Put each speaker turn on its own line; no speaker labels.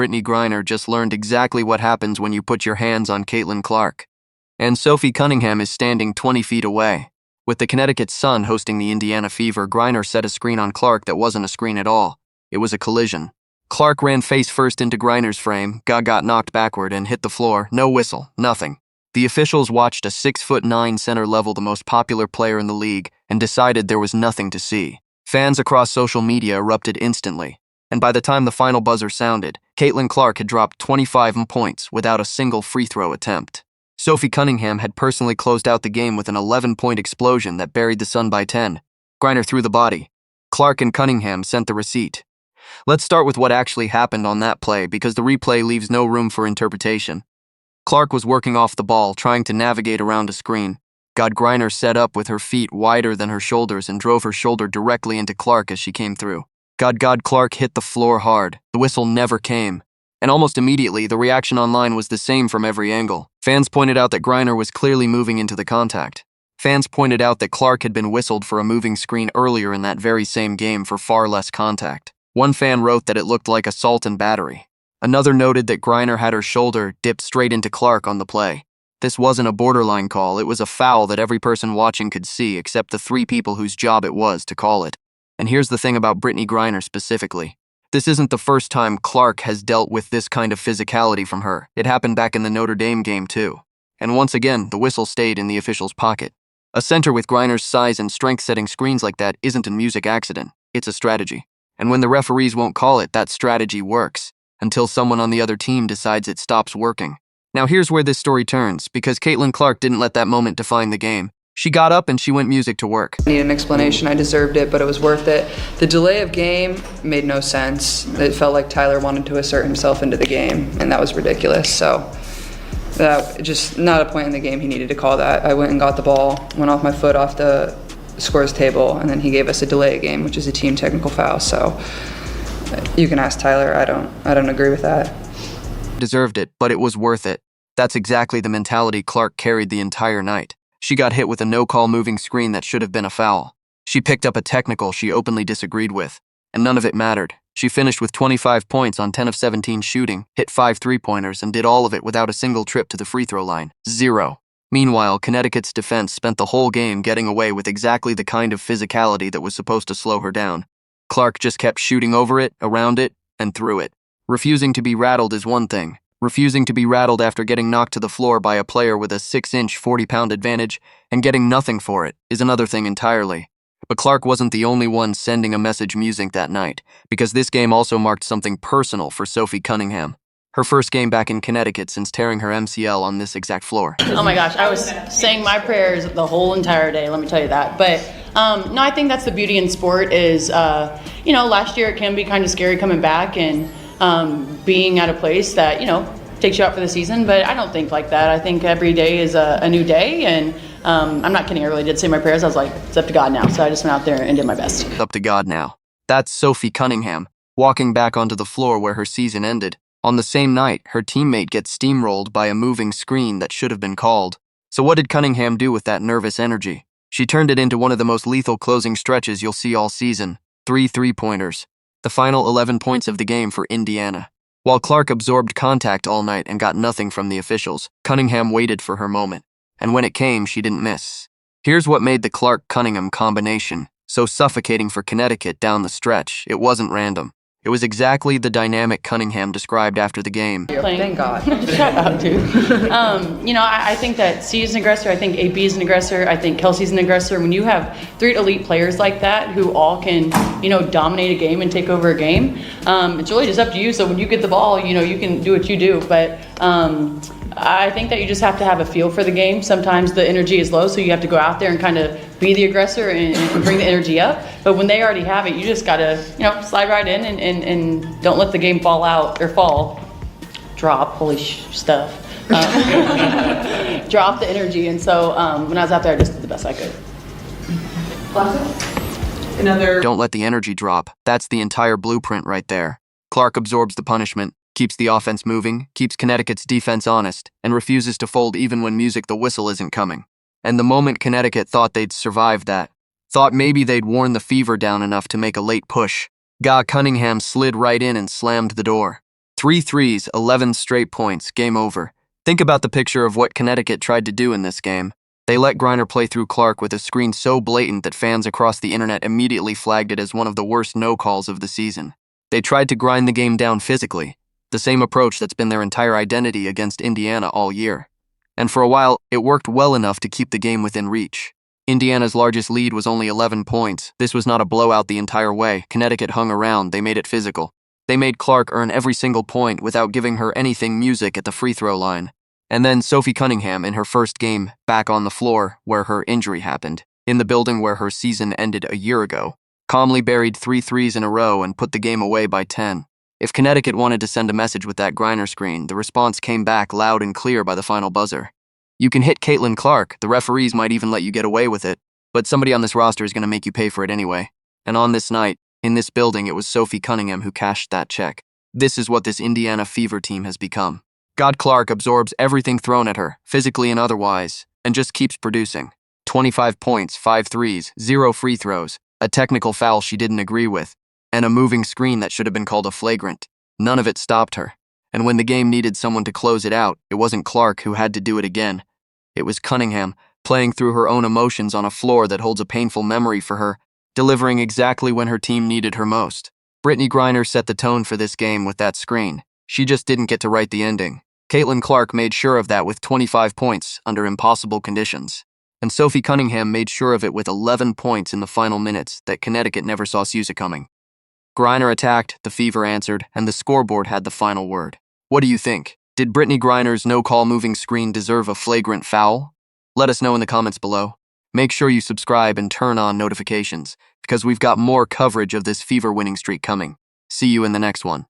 Brittney Griner just learned exactly what happens when you put your hands on Caitlin Clark. And Sophie Cunningham is standing 20 feet away. With the Connecticut Sun hosting the Indiana Fever, Griner set a screen on Clark that wasn't a screen at all. It was a collision. Clark ran face first into Griner's frame, got knocked backward and hit the floor. No whistle, nothing. The officials watched a 6'9" center level the most popular player in the league and decided there was nothing to see. Fans across social media erupted instantly. And by the time the final buzzer sounded, Caitlin Clark had dropped 25 points without a single free throw attempt. Sophie Cunningham had personally closed out the game with an 11-point explosion that buried the Sun by 10. Griner threw the body. Clark and Cunningham sent the receipt. Let's start with what actually happened on that play because the replay leaves no room for interpretation. Clark was working off the ball, trying to navigate around a screen. Griner set up with her feet wider than her shoulders and drove her shoulder directly into Clark as she came through. Clark hit the floor hard. The whistle never came. And almost immediately, the reaction online was the same from every angle. Fans pointed out that Griner was clearly moving into the contact. Fans pointed out that Clark had been whistled for a moving screen earlier in that very same game for far less contact. One fan wrote that it looked like assault and battery. Another noted that Griner had her shoulder dipped straight into Clark on the play. This wasn't a borderline call, it was a foul that every person watching could see except the 3 people whose job it was to call it. And here's the thing about Brittney Griner specifically. This isn't the first time Clark has dealt with this kind of physicality from her. It happened back in the Notre Dame game too. And once again, the whistle stayed in the official's pocket. A center with Griner's size and strength setting screens like that isn't a music accident, it's a strategy. And when the referees won't call it, that strategy works, until someone on the other team decides it stops working. Now here's where this story turns, because Caitlin Clark didn't let that moment define the game. She got up and she went music to work.
I need an explanation. I deserved it, but it was worth it. The delay of game made no sense. It felt like Tyler wanted to assert himself into the game, and that was ridiculous. So that just not a point in the game he needed to call that. I went and got the ball, went off my foot off the scores table, and then he gave us a delay game, which is a team technical foul. So you can ask Tyler. I don't agree with that.
Deserved it, but it was worth it. That's exactly the mentality Clark carried the entire night. She got hit with a no-call moving screen that should have been a foul. She picked up a technical she openly disagreed with, and none of it mattered. She finished with 25 points on 10 of 17 shooting, hit 5 three-pointers, and did all of it without a single trip to the free throw line. 0. Meanwhile, Connecticut's defense spent the whole game getting away with exactly the kind of physicality that was supposed to slow her down. Clark just kept shooting over it, around it, and through it. Refusing to be rattled is one thing. Refusing to be rattled after getting knocked to the floor by a player with a 6-inch, 40-pound advantage and getting nothing for it is another thing entirely. But Clark wasn't the only one sending a message music that night, because this game also marked something personal for Sophie Cunningham. Her first game back in Connecticut since tearing her MCL on this exact floor.
Oh my gosh, I was saying my prayers the whole entire day, let me tell you that. But no, I think that's the beauty in sport is, last year it can be kind of scary coming back and being at a place that, takes you out for the season, but I don't think like that. I think every day is a new day, and I'm not kidding, I really did say my prayers. I was like, it's up to God now, so I just went out there and did my best.
It's up to God now. That's Sophie Cunningham, walking back onto the floor where her season ended. On the same night, her teammate gets steamrolled by a moving screen that should have been called. So what did Cunningham do with that nervous energy? She turned it into one of the most lethal closing stretches you'll see all season. 3 three-pointers. The final 11 points of the game for Indiana. While Clark absorbed contact all night and got nothing from the officials, Cunningham waited for her moment. And when it came, she didn't miss. Here's what made the Clark-Cunningham combination so suffocating for Connecticut down the stretch. It wasn't random. It was exactly the dynamic Cunningham described after the game.
Thank God.
Shut up, dude. I think that C is an aggressor. I think AB is an aggressor. I think Kelsey's an aggressor. When you have 3 elite players like that who all can, dominate a game and take over a game, it's really just up to you. So when you get the ball, you can do what you do. But I think that you just have to have a feel for the game. Sometimes the energy is low, so you have to go out there and kind of be the aggressor and bring the energy up. But when they already have it, you just got to, slide right in and don't let the game fall out or drop, holy stuff. Drop the energy. And so when I was out there, I just did the best I could.
Don't let the energy drop. That's the entire blueprint right there. Clark absorbs the punishment, keeps the offense moving, keeps Connecticut's defense honest, and refuses to fold even when the whistle isn't coming. And the moment Connecticut thought they'd survived that, thought maybe they'd worn the Fever down enough to make a late push, Cunningham slid right in and slammed the door. 3 threes, 11 straight points, game over. Think about the picture of what Connecticut tried to do in this game. They let Griner play through Clark with a screen so blatant that fans across the internet immediately flagged it as one of the worst no-calls of the season. They tried to grind the game down physically, the same approach that's been their entire identity against Indiana all year. And for a while, it worked well enough to keep the game within reach. Indiana's largest lead was only 11 points. This was not a blowout the entire way. Connecticut hung around, they made it physical. They made Clark earn every single point without giving her anything music at the free throw line. And then Sophie Cunningham in her first game, back on the floor where her injury happened, in the building where her season ended a year ago, calmly buried 3 threes in a row and put the game away by 10. If Connecticut wanted to send a message with that Griner screen, the response came back loud and clear by the final buzzer. You can hit Caitlin Clark, the referees might even let you get away with it, but somebody on this roster is going to make you pay for it anyway. And on this night, in this building, it was Sophie Cunningham who cashed that check. This is what this Indiana Fever team has become. God Clark absorbs everything thrown at her, physically and otherwise, and just keeps producing. 25 points, 5 threes, 0 free throws, a technical foul she didn't agree with, and a moving screen that should have been called a flagrant. None of it stopped her. And when the game needed someone to close it out, it wasn't Clark who had to do it again. It was Cunningham, playing through her own emotions on a floor that holds a painful memory for her, delivering exactly when her team needed her most. Brittney Griner set the tone for this game with that screen. She just didn't get to write the ending. Caitlin Clark made sure of that with 25 points under impossible conditions. And Sophie Cunningham made sure of it with 11 points in the final minutes that Connecticut never saw coming. Griner attacked, the Fever answered, and the scoreboard had the final word. What do you think? Did Brittney Griner's no-call moving screen deserve a flagrant foul? Let us know in the comments below. Make sure you subscribe and turn on notifications, because we've got more coverage of this Fever winning streak coming. See you in the next one.